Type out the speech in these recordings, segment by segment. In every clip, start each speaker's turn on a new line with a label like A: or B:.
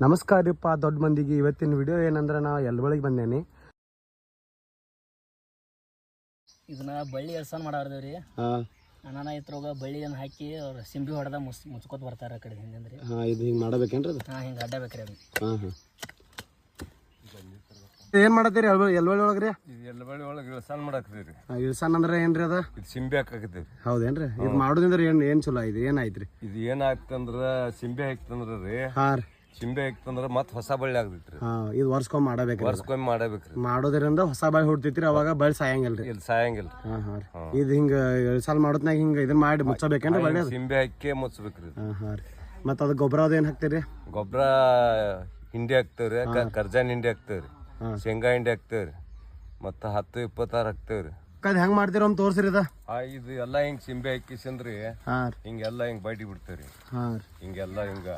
A: ನಮಸ್ಕಾರಪ್ಪ ದೊಡ್ಡ ಮಂದಿಗೆ. ಇವತ್ತಿನ ವಿಡಿಯೋ ಏನಂದ್ರೆ ನಾ ಯಲಬುರ್ಗಿಗೆ ಬಂದೇನಿ.
B: ಇದನ್ನ ಬಳ್ಳಿ ಎಳ್ಸನ್ ಮಾಡಾರ್ದೇವ್ರಿ. ಅನಾನ ಇದ್ರೊಳಗ ಬಳ್ಳಿಯನ್ನು ಹಾಕಿ ಅವ್ರು ಸಿಂಬಿ ಹೊಡೆದ ಮುಚ್ಕೋತ ಬರ್ತಾರ ಆ ಕಡೆ ಹಿಂದ್ರಿ.
A: ಇದು ಹಿಂಗೆ ಮಾಡಬೇಕೇನ್ರಿ ಅದು?
B: ಹಿಂಗೆ ಅಡ್ಡಬೇಕ್ರಿ ಅದು.
A: ಏನ್ ಮಾಡತ್ತೀರಿ ಎಲ್ಬಳ್ಳಿ ಒಳಗ್ರಿ?
C: ಎಲ್ಬಳ್ಳಿ ಒಳಗೆ ಇಳ್ಸಾನ್ ಮಾಡಾಕ್ತೀವಿ.
A: ಇಳ್ಸಾನ್ ಅಂದ್ರೆ ಏನ್ರಿ ಅದ?
C: ಇದು ಸಿಂಬೆ ಹಾಕಾಕತ್ತೀವಿ.
A: ಹೌದೇನ್ರಿ? ಇದು ಮಾಡೋದ್ರಿಂದ ಏನ್ ಚಲೋ ಐತಿ? ಏನಾಯ್ತ್ರಿ?
C: ಇದು ಏನಾಗ್ತಂದ್ರ ಸಿಂಬೆ ಹಾಕ್ತಂದ್ರ ರೀ, ಸಿಂಬೆ ಹಾಕ್ತಂದ್ರ ಮತ್ ಹೊಸ ಬಳ್ಳಿ ಆಗ್ತೈತ್ರಿ.
A: ಇದು ವರ್ಷಕ್ಕೊಮ್ಮೆ ಮಾಡಬೇಕ್ರಿ.
C: ವರ್ಷಕ್ಕೊಮ್ಮೆ ಮಾಡಬೇಕ್ರಿ.
A: ಮಾಡೋದ್ರಿಂದ ಹೊಸ ಬಳ್ಳಿ ಹುಡ್ತೈತ್ರಿ, ಅವಾಗ ಬಳ್ಳಿ ಸಾಯಂಗಿಲ್ರಿ.
C: ಇಲ್ಲಿ ಸಾಯಂಗಿಲ್ಲ.
A: ಇದು ಹಿಂಗ ಇಳ್ಸಾಲ್ ಮಾಡೋದ್ನಾಗ ಹಿಂಗ ಇದನ್ನ ಮಾಡಿ ಮುಚ್ಚಬೇಕೇನ್ರಿ ಬಳ್ಳಿ?
C: ಸಿಂಬೆ ಹಾಕಿ ಮುಚ್ಚಬೇಕ್ರಿ.
A: ಮತ್ತ ಅದ ಗೊಬ್ಬರ ಅದ ಏನ್ ಹಾಕ್ತಿರಿ?
C: ಗೊಬ್ಬರ ಹಿಂಡಿ ಹಾಕ್ತೇವ್ರಿ, ಕರ್ಜಾನ್ ಹಿಂಡಿ ಹಾಕ್ತೇವ್ರಿ, ಶೇಂಗಾ ಹಿಂಡಿ ಹಾಕ್ತೇವ್ರಿ, ಮತ್ತ 10-26 ಹಾಕ್ತೇವ್ರಿ.
A: ಅದ್ ಹೆಂಗ್ ಮಾಡ್ತೀರ ಅಂತ ತೋರ್ಸಿರಿ ಅದ?
C: ಇದು ಎಲ್ಲಾ ಹಿಂಗ್ ಸಿಂಬೆ ಹಾಕಿಸಂದ್ರಿ ಹಿಂಗೆಲ್ಲಾ ಹಿಂಗ್ ಬಡ್ಡಿ ಬಿಡ್ತೇವ್ರಿ. ಹಿಂಗೆಲ್ಲಾ ಹಿಂಗ್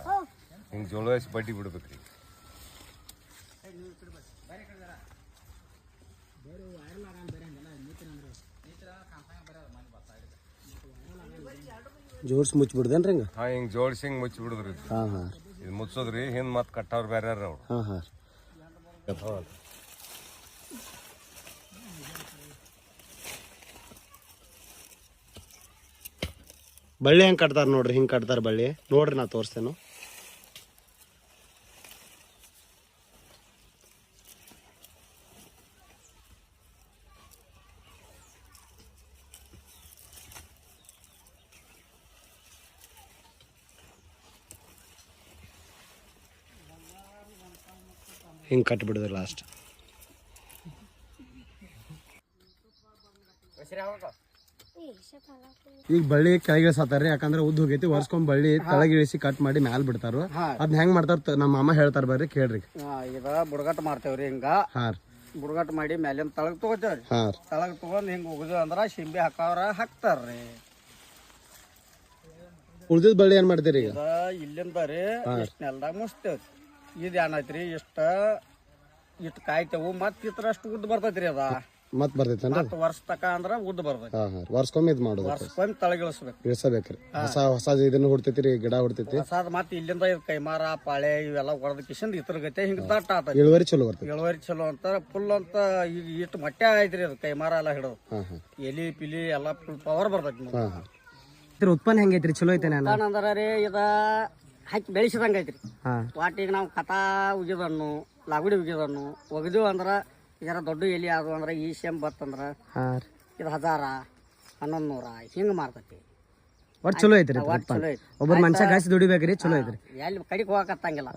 C: ಜೋಳಸಿ ಬಡ್ಡಿ ಬಿಡ್ಬೇಕ್ರಿ.
A: ಜೋಡ್ಸಿ ಮುಚ್ಚಿ ಬಿಡ್ದೇನ್ರಿ ಹಿಂಗ?
C: ಹಿಂಗ್ ಜೋಡ್ಸಿ ಹಿಂಗ್ ಮುಚ್ಚಿ ಬಿಡುದ್ರಿ. ಇದು ಮುಚ್ಚೋದ್ರಿ, ಹಿಂದ್ ಮತ್ ಕಟ್ಟವ್ರ ಬೇರೆ ಅವ್ರು.
A: ಬಳ್ಳಿ ಹೆಂಗ್ ಕಟ್ತಾರ ನೋಡ್ರಿ, ಹಿಂಗ್ ಕಟ್ತಾರ ಬಳ್ಳಿ ನೋಡ್ರಿ, ನಾ ತೋರಿಸ್ತೇನು. ಹಿಂಗ್ ಕಟ್ಬಿಡುದು ಲಾಸ್ಟ್. ಈಗ ಬಳ್ಳಿ ಕೆಳಗಿಳಿಸತ್ತಾರ್ರಿ, ಯಾಕಂದ್ರೆ ಉದ್ದ ಹೋಗೈತಿ. ವರ್ಷಕೊಂಡ್ ಬಳ್ಳಿ ಕೆಳಗಿಳಿಸಿ ಕಟ್ ಮಾಡಿ ಮ್ಯಾಲ್ ಬಿಡ್ತಾರ. ಅದ್ ಹೆಂಗ್ ಮಾಡ್ತಾರ ನಮ್ಮ ಮಾಮ ಹೇಳ್ತಾರ, ಬರ್ರಿ ಕೇಳ್ರಿ.
D: ಇದ ಬುಡಗಟ್ ಮಾಡ್ತೇವ್ರಿ. ಹಿಂಗ ಬುಡಗಟ್ ಮಾಡಿ ಮ್ಯಾಲಿನ ತಳಗ್ ತಗೋತೇವ್ರಿ. ತಳಗ್ ತಗೊಂಡ್ ಹಿಂಗ್ ಉಗ್ದು ಅಂದ್ರ ಶಿಂಬಿ ಹಾಕವ್ರ ಹಾಕ್ತಾರ್ರಿ.
A: ಉಳ್ದಿದ್ ಬಳ್ಳಿ ಏನ್ ಮಾಡ್ತೀರಿ ಈಗ?
D: ಇಲ್ಲಿಂದ ರೀ ಇಷ್ಟ ನೆಲ್ದಾಗ ಮುಸ್ತೇವ್ರಿ. ಇದ್ ಏನೈತ್ರಿ, ಇಷ್ಟ ಕಾಯ್ತೇವು, ಮತ್ ಇತ್ರಷ್ಟು ಉದ್ದ ಬರ್ತೈತ್ರಿ. ಅದ
A: ಮತ್ ಬರ್ತೈತೇನ್ರಿ?
D: ವರ್ಷ ತಕ ಅಂದ್ರ ಉದ್ದ ಬರ್ತೈತಿ.
A: ವರ್ಷಕ್ಕೊಮ್ಮೆ ಇದ್ ಮಾಡೋದು,
D: ವರ್ಷಕ್ಕೊಮ್ಮೆ ತಳಗಿಳಿಸ್ಬೇಕು,
A: ಇಳಿಸಬೇಕ್ರಿ. ಹೊಸ ಇದನ್ನ ಹುಡ್ತೈತ್ರಿ, ಗಿಡ ಹುಡ್ತೈತಿ.
D: ಹೊಸಾದ್ ಮತ್ ಇಲ್ಲಿಂದ ಕೈಮಾರ ಪಾಳೆ ಇವೆಲ್ಲ ಹೊಡೆದ ಕಿಶನ್ ಇತರ ಗತೆ ಹಿಂಗ ದಟ್ಟ ಆತೈತಿ.
A: ಇಳುವರಿ ಚಲೋ ಬರ್ತೈತಿ.
D: ಇಳುವರಿ ಚಲೋ ಅಂತ ಫುಲ್ ಅಂತ ಈಗ ಇಟ್ಟು ಮಟ್ಟೆ ಐತ್ರಿ. ಅದು ಕೈಮಾರ ಎಲ್ಲ ಹಿಡಿದು ಎಲಿ ಪಿಲಿ ಎಲ್ಲಾ ಫುಲ್ ಪವರ್ ಬರ್ತೈತಿ.
A: ಉತ್ಪನ್ನ ಹೆಂಗೈತ್ರಿ? ಚಲೋ ಐತೆ
D: ಅಂದ್ರ ರೀ, ಇದ ಹಾಕಿ ಬೆಳೆಸಿದಂಗ ಐತ್ರಿ. ವಾಟಿಗೆ ನಾವು ಕಥಾ ಉಗಿದನ್ನು, ಲಾಗುಡಿ ಉಗಿದನ್ನು ಒಗದಿವ್ ಅಂದ್ರ ಇದರ ದೊಡ್ಡ ಎಲಿ ಅದು ಅಂದ್ರ ಈ ಶೇಮ್ ಬತ್ತಂದ್ರ ಇದು 1000-1100 ಹಿಂಗ ಮಾರ್ತೈತಿ.
A: ಚಲೋ ಐತ್ರಿ. ಒಬ್ಬರು ಮನುಷ್ಯ ಗಾಸಿ ದುಡಿಬೇಕ್ರಿ, ಚಲೋ ಐತ್ರಿ.
D: ಎಲ್ಲಿ ಕಡಿಗೆ ಹೋಗಕತ್ತಂಗಿಲ್ಲ.